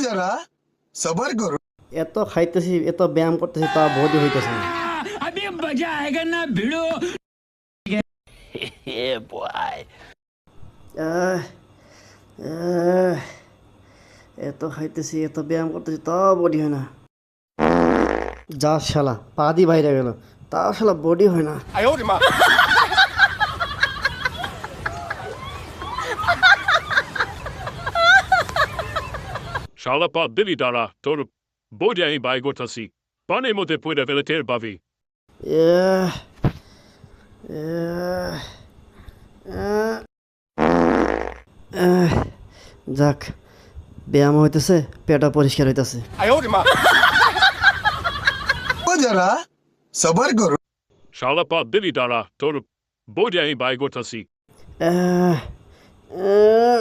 जरा सबर करो। এত খাইতেছি এত ব্যায়াম করতেছি তা বডি হইতেছে না। अभी मजा आएगा ना भिड़ो। আহ, আহ, এত খাইতেছি এত ব্যায়াম করতেছি তা বডি হয় না। যা শালা পা দি বাইরে গেল তা শালা বডি হয় না। শালা পা দিলি দ্বারা তোর বডি আমি বাই করতেছি পানির মধ্যে পড়ে ফেলে টের পাবি আহ, আহ, আহ, আহ, যাক ব্যায়াম হইতেছে পেটও পরিষ্কার হইতেছে। जरा सबर करो। শালা পা দিলি দ্বারা তোর বডি আমি বাই করতেছি আহ, আহ,